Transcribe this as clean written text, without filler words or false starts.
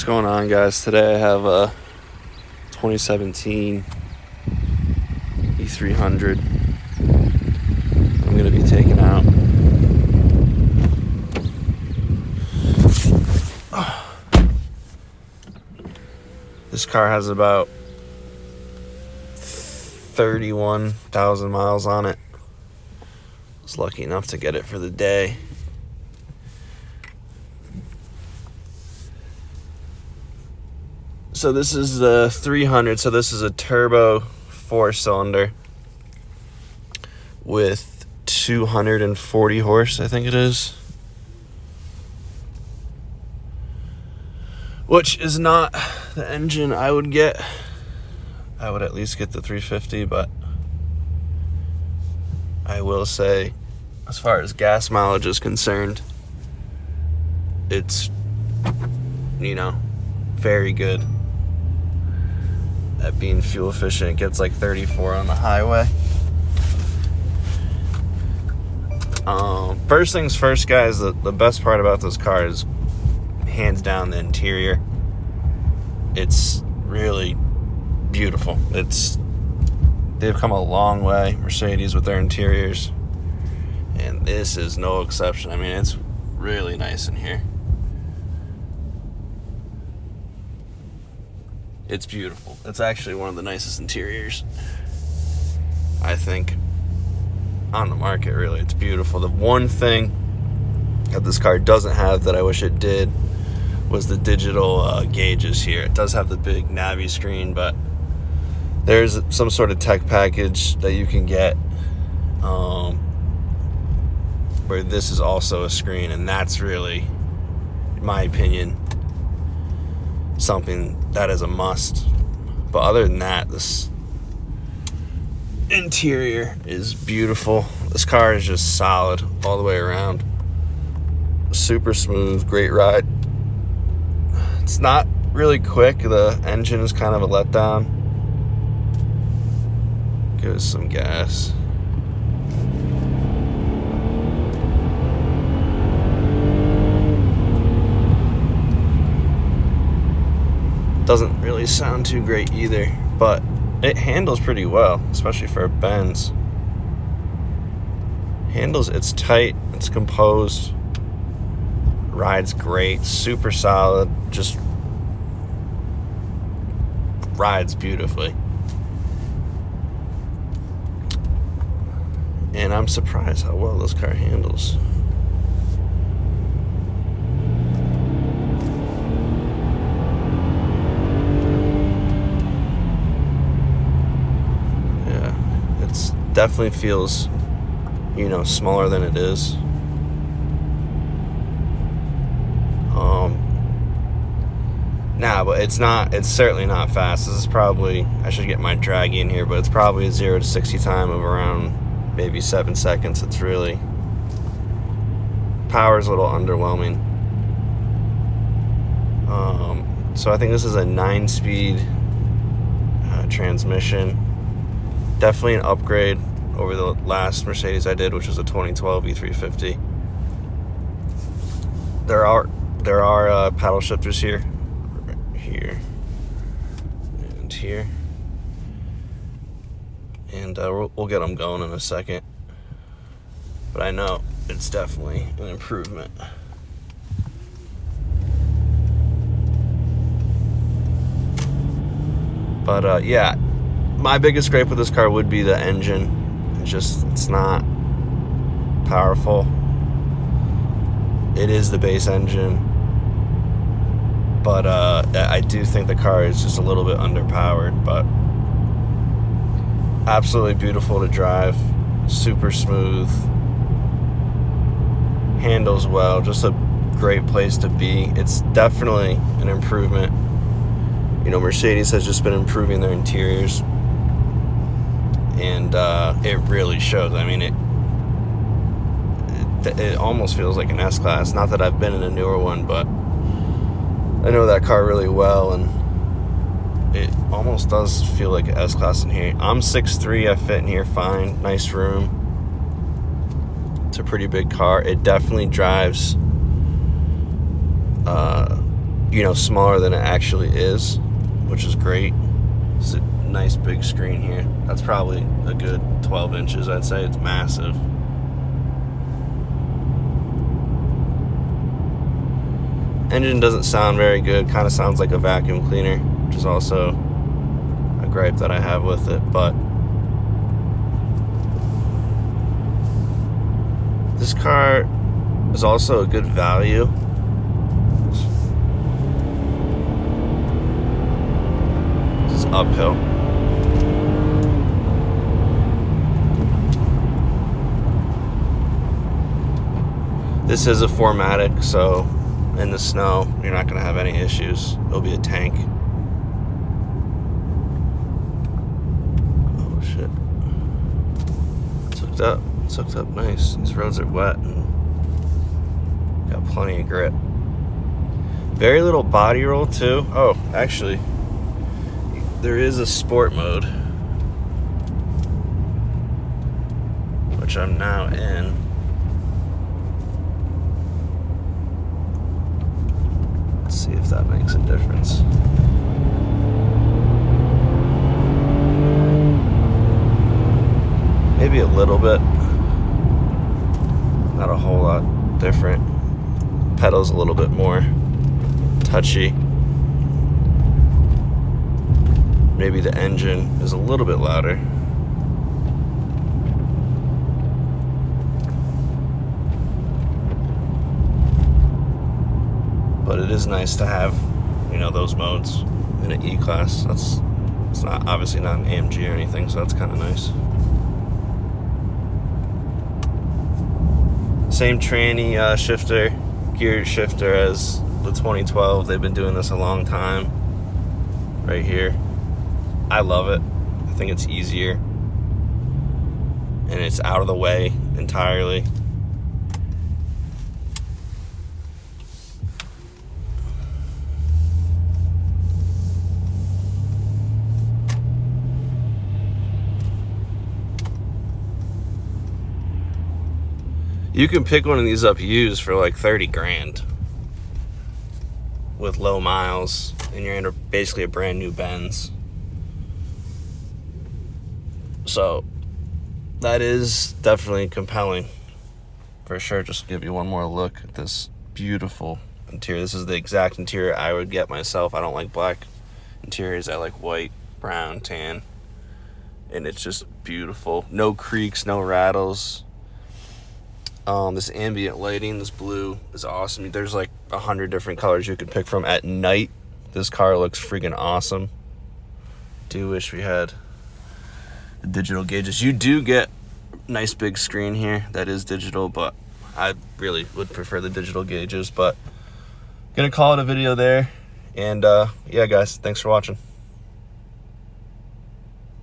What's going on, guys? Today I have a 2017 E300 I'm going to be taking out. This car has about 31,000 miles on it. I was lucky enough to get it for the day. So this is the 300, so this is a turbo 4-cylinder with 240 horse, I think it is. Which is not the engine I would get. I would at least get the 350, but I will say, as far as gas mileage is concerned, it's, very good at being fuel efficient. It gets like 34 on the highway. First things first, guys, the best part about this car is hands down the interior. It's really beautiful. They've come a long way, Mercedes, with their interiors, and this is no exception. I mean, it's really nice in here. It's beautiful. It's actually one of the nicest interiors, I think, on the market, really. It's beautiful. The one thing that this car doesn't have that I wish it did was the digital gauges here. It does have the big Navi screen, but there's some sort of tech package that you can get where this is also a screen, and that's really, in my opinion, something that is a must. But other than that, this interior is beautiful. This car is just solid all the way around. Super smooth, great ride. It's not really quick. The engine is kind of a letdown. Give us some gas. Doesn't really sound too great either, but it handles pretty well, especially for a Benz. It's tight, it's composed, rides great, super solid, just rides beautifully. And I'm surprised how well this car handles. Definitely feels, smaller than it is. But it's certainly not fast. This is probably, I should get my draggy in here, but it's probably a 0 to 60 time of around maybe 7 seconds. It's really, power's a little underwhelming. So I think this is a 9-speed transmission. Definitely an upgrade over the last Mercedes I did, which was a 2012 E350. There are paddle shifters here, and here, and we'll get them going in a second. But I know it's definitely an improvement. But yeah. My biggest gripe with this car would be the engine. It's not powerful. It is the base engine, but I do think the car is just a little bit underpowered, but absolutely beautiful to drive, super smooth, handles well, just a great place to be. It's definitely an improvement. Mercedes has just been improving their interiors, and it really shows. I mean, it almost feels like an S-Class. Not that I've been in a newer one, but I know that car really well, and it almost does feel like an S-Class in here. I'm 6'3", I fit in here fine, nice room. It's a pretty big car. It definitely drives smaller than it actually is, which is great. It's a nice big screen here. That's probably a good 12 inches, I'd say. It's massive. Engine doesn't sound very good. Kind of sounds like a vacuum cleaner, which is also a gripe that I have with it. But this car is also a good value. This is uphill. This is a 4MATIC, so in the snow, you're not going to have any issues. It'll be a tank. Oh, shit. It's hooked up nice. These roads are wet and got plenty of grip. Very little body roll, too. Oh, actually, there is a sport mode, which I'm now in. See if that makes a difference. Maybe a little bit. Not a whole lot different. Pedal's a little bit more touchy. Maybe the engine is a little bit louder. But it is nice to have, those modes in an E-Class. It's not obviously not an AMG or anything, so that's kind of nice. Same tranny shifter, gear shifter as the 2012. They've been doing this a long time. Right here. I love it. I think it's easier. And it's out of the way entirely. You can pick one of these up used for like 30 grand with low miles, and you're in basically a brand new Benz. So that is definitely compelling for sure. Just to give you one more look at this beautiful interior. This is the exact interior I would get myself. I don't like black interiors. I like white, brown, tan, and it's just beautiful. No creaks, no rattles. This ambient lighting, this blue is awesome. There's like 100 different colors you could pick from. At night, this car looks freaking awesome. Do wish we had the digital gauges. You do get a nice big screen here that is digital, but I really would prefer the digital gauges. But gonna call it a video there. And yeah, guys, thanks for watching.